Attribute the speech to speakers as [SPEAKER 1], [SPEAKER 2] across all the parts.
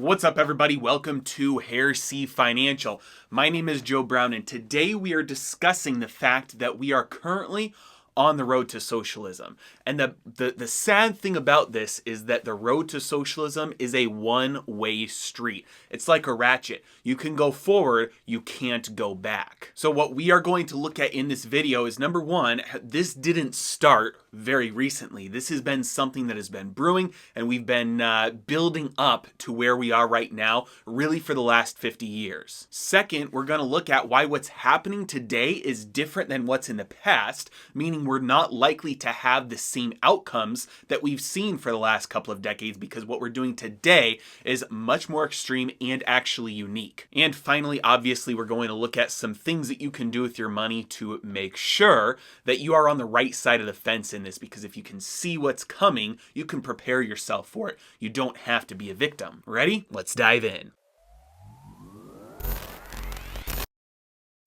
[SPEAKER 1] What's up, everybody? Welcome to Heresy Financial. My name is Joe Brown, and today we are discussing the fact that we are currently on the road to socialism. And the sad thing about this is that the road to socialism is a one-way street. It's like a ratchet. You can go forward, you can't go back. So what we are going to look at in this video is, number one, this didn't start very recently. This has been something that has been brewing, and we've been building up to where we are right now, really for the last 50 years. Second, we're going to look at why what's happening today is different than what's in the past, meaning we're not likely to have the same outcomes that we've seen for the last couple of decades, because what we're doing today is much more extreme and actually unique. And finally, obviously, we're going to look at some things that you can do with your money to make sure that you are on the right side of the fence in this, because if you can see what's coming, you can prepare yourself for it. You don't have to be a victim. Ready? Let's dive in.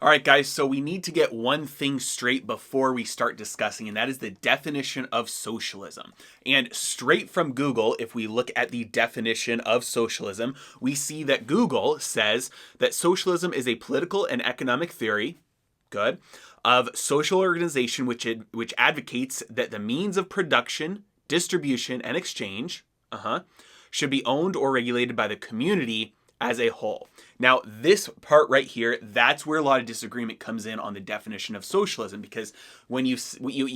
[SPEAKER 1] All right, guys, so we need to get one thing straight before we start discussing, and that is the definition of socialism. And straight from Google, if we look at the definition of socialism, we see that Google says that socialism is a political and economic theory, good, of social organization which advocates that the means of production, distribution, and exchange should be owned or regulated by the community as a whole. Now, this part right here, that's where a lot of disagreement comes in on the definition of socialism, because when you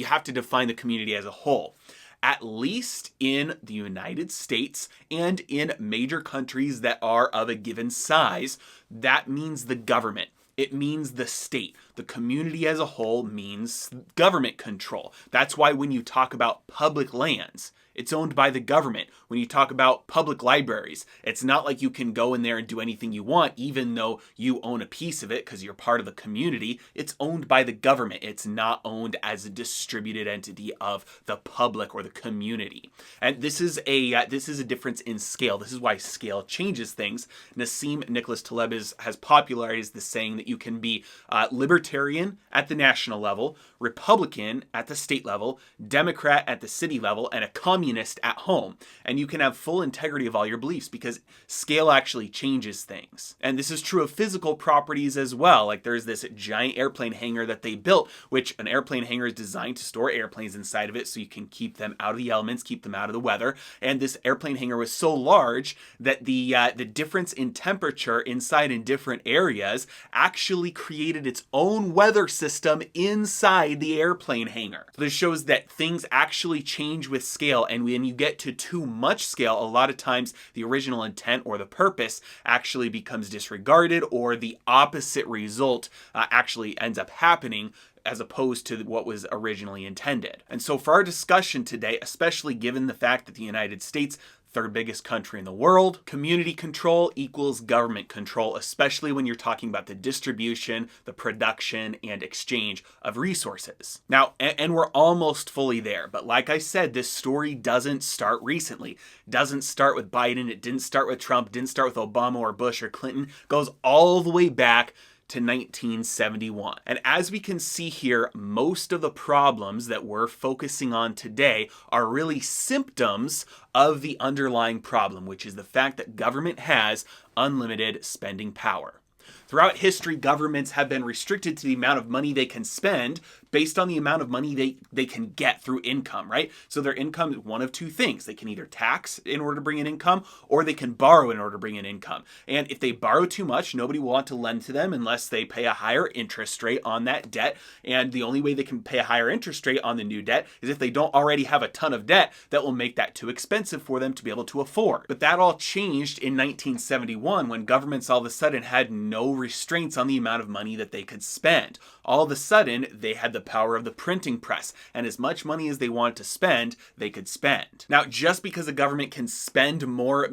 [SPEAKER 1] have to define the community as a whole. At least in the United States and in major countries that are of a given size, that means the government. It means the state. The community as a whole means government control. That's why when you talk about public lands, it's owned by the government. When you talk about public libraries, it's not like you can go in there and do anything you want, even though you own a piece of it because you're part of the community. It's owned by the government. It's not owned as a distributed entity of the public or the community. And this is a difference in scale. This is why scale changes things. Nassim Nicholas Taleb has popularized the saying that you can be libertarian at the national level, Republican at the state level, Democrat at the city level, and a communist at home. And you can have full integrity of all your beliefs because scale actually changes things. And this is true of physical properties as well. Like there's this giant airplane hangar that they built, which an airplane hangar is designed to store airplanes inside of it so you can keep them out of the elements, keep them out of the weather. And this airplane hangar was so large that the difference in temperature inside in different areas actually created its own weather system inside the airplane hangar. So this shows that things actually change with scale. And when you get to too much scale, a lot of times the original intent or the purpose actually becomes disregarded, or the opposite result actually ends up happening as opposed to what was originally intended. And so for our discussion today, especially given the fact that the United States, third biggest country in the world, community control equals government control, especially when you're talking about the distribution, the production, and exchange of resources. Now, and we're almost fully there, but like I said, this story doesn't start recently. Doesn't start with Biden, it didn't start with Trump, didn't start with Obama or Bush or Clinton. It goes all the way back to 1971. And as we can see here, most of the problems that we're focusing on today are really symptoms of the underlying problem, which is the fact that government has unlimited spending power. Throughout history, governments have been restricted to the amount of money they can spend based on the amount of money they can get through income, right? So their income is one of two things. They can either tax in order to bring in income, or they can borrow in order to bring in income. And if they borrow too much, nobody will want to lend to them unless they pay a higher interest rate on that debt. And the only way they can pay a higher interest rate on the new debt is if they don't already have a ton of debt that will make that too expensive for them to be able to afford. But that all changed in 1971 when governments all of a sudden had no restraints on the amount of money that they could spend. All of a sudden, they had the power of the printing press, and as much money as they wanted to spend, they could spend. Now, just because the government can spend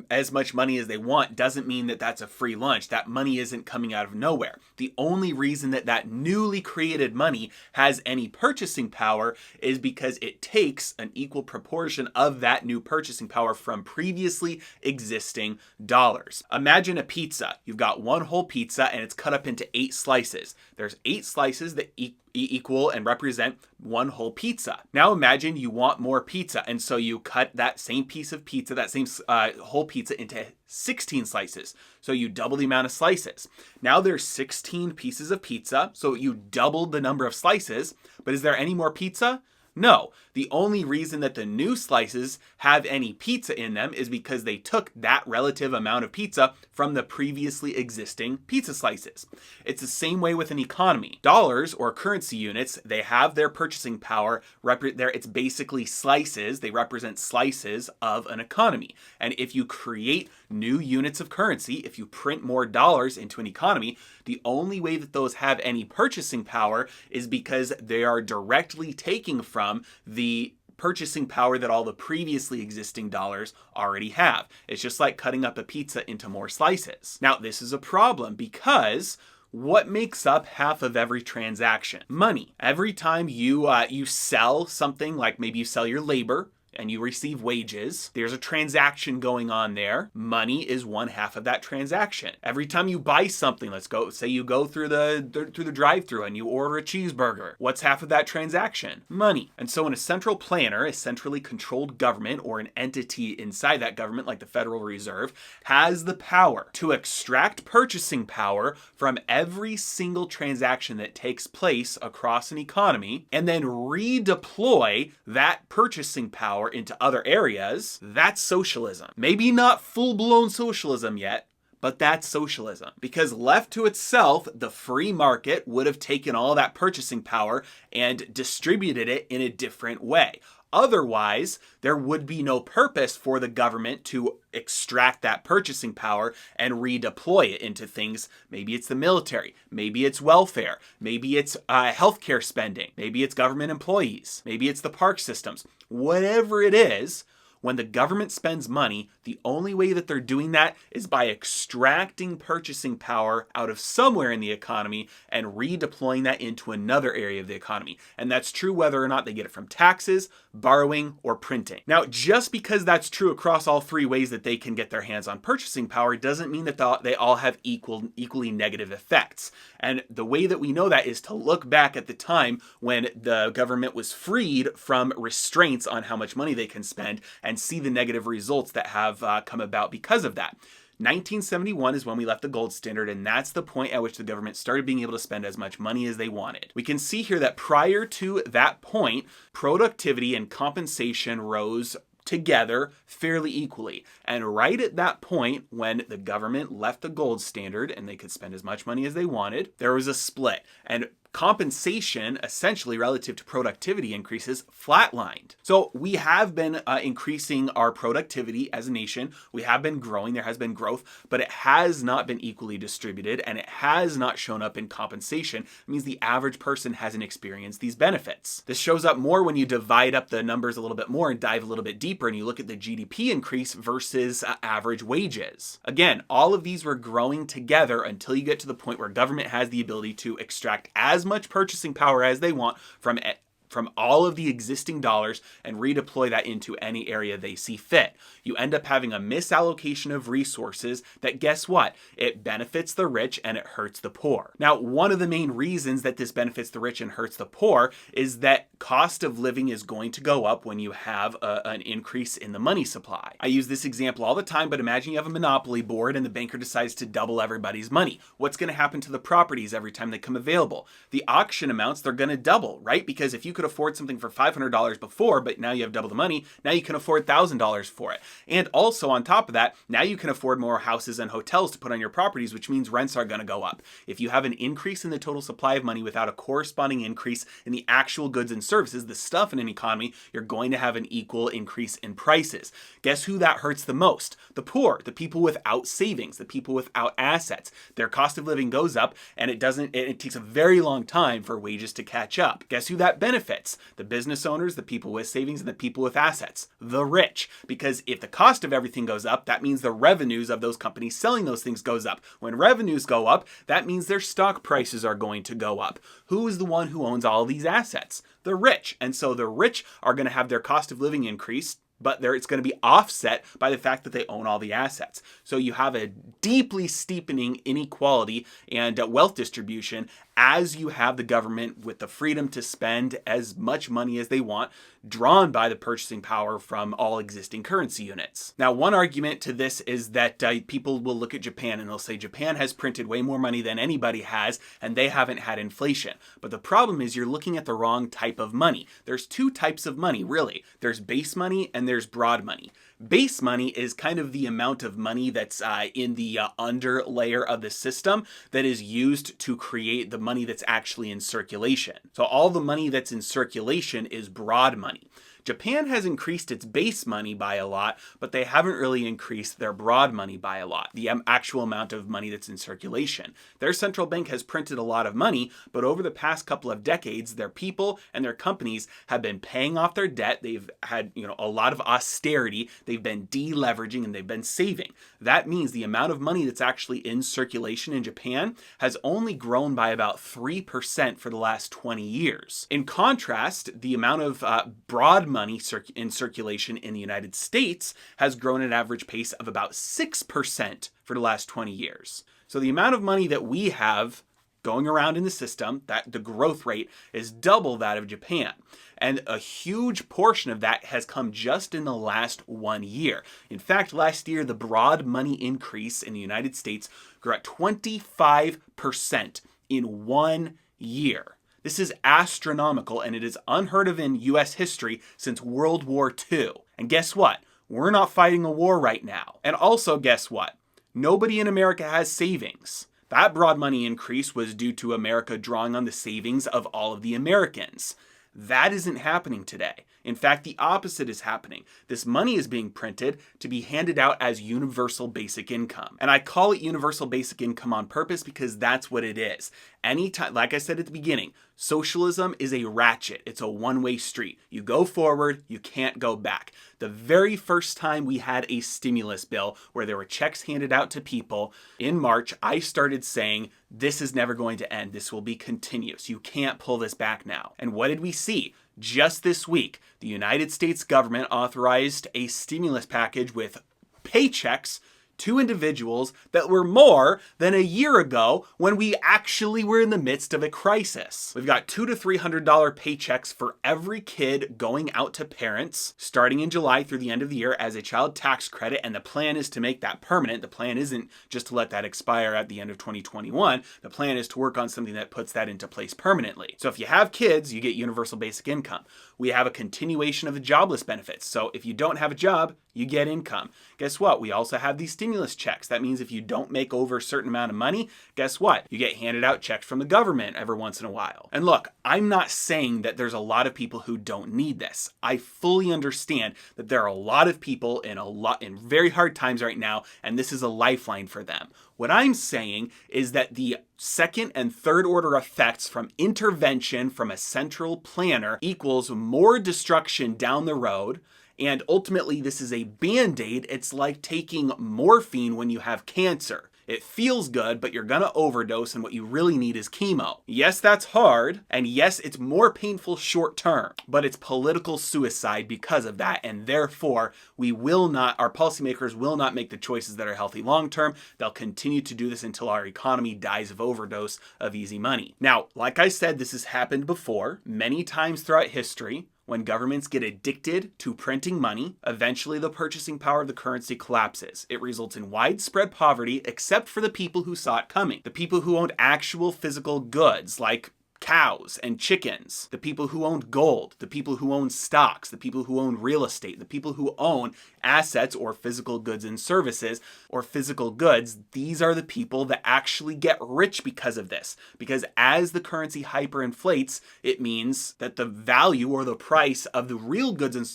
[SPEAKER 1] as much money as they want doesn't mean that that's a free lunch. That money isn't coming out of nowhere. The only reason that newly created money has any purchasing power is because it takes an equal proportion of that new purchasing power from previously existing dollars. Imagine a pizza. You've got one whole pizza and it's cut up into 8 slices. There's 8 slices that equal and represent one whole pizza. Now imagine you want more pizza, and so you cut that same piece of pizza, that same whole pizza, into 16 slices. So you double the amount of slices. Now there's 16 pieces of pizza, so you doubled the number of slices, but is there any more pizza? No. The only reason that the new slices have any pizza in them is because they took that relative amount of pizza from the previously existing pizza slices. It's the same way with an economy. Dollars, or currency units, they have their purchasing power. It's basically slices. They represent slices of an economy. And if you create new units of currency, if you print more dollars into an economy, the only way that those have any purchasing power is because they are directly taking from the purchasing power that all the previously existing dollars already have. It's just like cutting up a pizza into more slices. Now, this is a problem because what makes up half of every transaction? Money. Every time you sell something, like maybe you sell your labor, and you receive wages, there's a transaction going on there. Money is one half of that transaction. Every time you buy something, say you go through the drive-thru and you order a cheeseburger, what's half of that transaction? Money. And so when a central planner, a centrally controlled government, or an entity inside that government like the Federal Reserve, has the power to extract purchasing power from every single transaction that takes place across an economy, and then redeploy that purchasing power into other areas, that's socialism. Maybe not full-blown socialism yet, but that's socialism. Because left to itself, the free market would have taken all that purchasing power and distributed it in a different way. Otherwise, there would be no purpose for the government to extract that purchasing power and redeploy it into things. Maybe it's the military, maybe it's welfare, maybe it's healthcare spending, maybe it's government employees, maybe it's the park systems. Whatever it is, when the government spends money, the only way that they're doing that is by extracting purchasing power out of somewhere in the economy and redeploying that into another area of the economy. And that's true whether or not they get it from taxes, borrowing, or printing. Now, just because that's true across all 3 ways that they can get their hands on purchasing power doesn't mean that they all have equally negative effects. And the way that we know that is to look back at the time when the government was freed from restraints on how much money they can spend and see the negative results that have come about because of that. 1971 is when we left the gold standard, and that's the point at which the government started being able to spend as much money as they wanted. We can see here that prior to that point, productivity and compensation rose together fairly equally. And right at that point, when the government left the gold standard and they could spend as much money as they wanted, there was a split. And compensation, essentially relative to productivity increases, flatlined. So we have been increasing our productivity as a nation. We have been growing. There has been growth, but it has not been equally distributed, and it has not shown up in compensation. It means the average person hasn't experienced these benefits. This shows up more when you divide up the numbers a little bit more and dive a little bit deeper, and you look at the GDP increase versus average wages. Again, all of these were growing together until you get to the point where government has the ability to extract as much purchasing power as they want from all of the existing dollars and redeploy that into any area they see fit. You end up having a misallocation of resources that, guess what? It benefits the rich and it hurts the poor. Now, one of the main reasons that this benefits the rich and hurts the poor is that cost of living is going to go up when you have an increase in the money supply. I use this example all the time, but imagine you have a monopoly board and the banker decides to double everybody's money. What's going to happen to the properties every time they come available? The auction amounts, they're going to double, right? Because if you could afford something for $500 before, but now you have double the money, now you can afford $1,000 for it. And also on top of that, now you can afford more houses and hotels to put on your properties, which means rents are going to go up. If you have an increase in the total supply of money without a corresponding increase in the actual goods and services, the stuff in an economy, you're going to have an equal increase in prices. Guess who that hurts the most? The poor, the people without savings, the people without assets. Their cost of living goes up, and it takes a very long time for wages to catch up. Guess who that benefits? The business owners, the people with savings, and the people with assets. The rich. Because if the cost of everything goes up, that means the revenues of those companies selling those things goes up. When revenues go up, that means their stock prices are going to go up. Who is the one who owns all of these assets? The rich. And so the rich are going to have their cost of living increase but it's going to be offset by the fact that they own all the assets. So you have a deeply steepening inequality and wealth distribution as you have the government with the freedom to spend as much money as they want, drawn by the purchasing power from all existing currency units. Now, one argument to this is that people will look at Japan and they'll say Japan has printed way more money than anybody has, and they haven't had inflation. But the problem is you're looking at the wrong type of money. There's two types of money, really. There's base money and there's broad money. Base money is kind of the amount of money that's in the under layer of the system that is used to create the money that's actually in circulation. So all the money that's in circulation is broad money. Japan has increased its base money by a lot, but they haven't really increased their broad money by a lot, the actual amount of money that's in circulation. Their central bank has printed a lot of money, but over the past couple of decades, their people and their companies have been paying off their debt. They've had, a lot of austerity. They've been deleveraging and they've been saving. That means the amount of money that's actually in circulation in Japan has only grown by about 3% for the last 20 years. In contrast, the amount of broad money in circulation in the United States has grown at an average pace of about 6% for the last 20 years. So the amount of money that we have going around in the system, that the growth rate is double that of Japan. And a huge portion of that has come just in the last 1 year. In fact, last year, the broad money increase in the United States grew at 25% in 1 year. This is astronomical, and it is unheard of in US history since World War II. And guess what? We're not fighting a war right now. And also, guess what? Nobody in America has savings. That broad money increase was due to America drawing on the savings of all of the Americans. That isn't happening today. In fact, the opposite is happening. This money is being printed to be handed out as universal basic income. And I call it universal basic income on purpose because that's what it is. Anytime, like I said at the beginning, socialism is a ratchet. It's a one-way street. You go forward, you can't go back. The very first time we had a stimulus bill where there were checks handed out to people in March, I started saying, this is never going to end. This will be continuous. You can't pull this back now. And what did we see? Just this week, the United States government authorized a stimulus package with paychecks to individuals that were more than a year ago when we actually were in the midst of a crisis. We've got $200 to $300 paychecks for every kid going out to parents starting in July through the end of the year as a child tax credit, and the plan is to make that permanent. The plan isn't just to let that expire at the end of 2021. The plan is to work on something that puts that into place permanently. So if you have kids, you get universal basic income. We have a continuation of the jobless benefits. So if you don't have a job, you get income. Guess what? We also have these stimulus checks. That means if you don't make over a certain amount of money, guess what? You get handed out checks from the government every once in a while. And look, I'm not saying that there's a lot of people who don't need this. I fully understand that there are a lot of people in very hard times right now, and this is a lifeline for them. What I'm saying is that the second and third order effects from intervention from a central planner equals more destruction down the road. And ultimately, this is a band-aid. It's like taking morphine when you have cancer. It feels good, but you're gonna overdose, and what you really need is chemo. Yes, that's hard, and yes, it's more painful short term, but it's political suicide because of that, and therefore, our policymakers will not make the choices that are healthy long term. They'll continue to do this until our economy dies of overdose of easy money. Now, like I said, this has happened before, many times throughout history. When governments get addicted to printing money, eventually the purchasing power of the currency collapses. It results in widespread poverty, except for the people who saw it coming. The people who owned actual physical goods, like cows and chickens, the people who owned gold, the people who owned stocks, the people who owned real estate, the people who own assets or physical goods and services or physical goods. These are the people that actually get rich because of this. Because as the currency hyperinflates, it means that the value or the price of the real goods and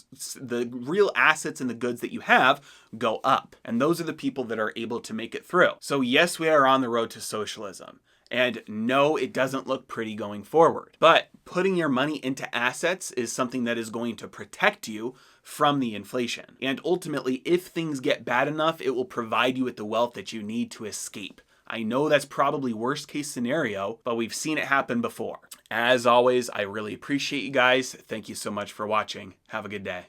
[SPEAKER 1] the real assets and the goods that you have go up. And those are the people that are able to make it through. So yes, we are on the road to socialism. And no, it doesn't look pretty going forward. But putting your money into assets is something that is going to protect you from the inflation. And ultimately, if things get bad enough, it will provide you with the wealth that you need to escape. I know that's probably worst case scenario, but we've seen it happen before. As always, I really appreciate you guys. Thank you so much for watching. Have a good day.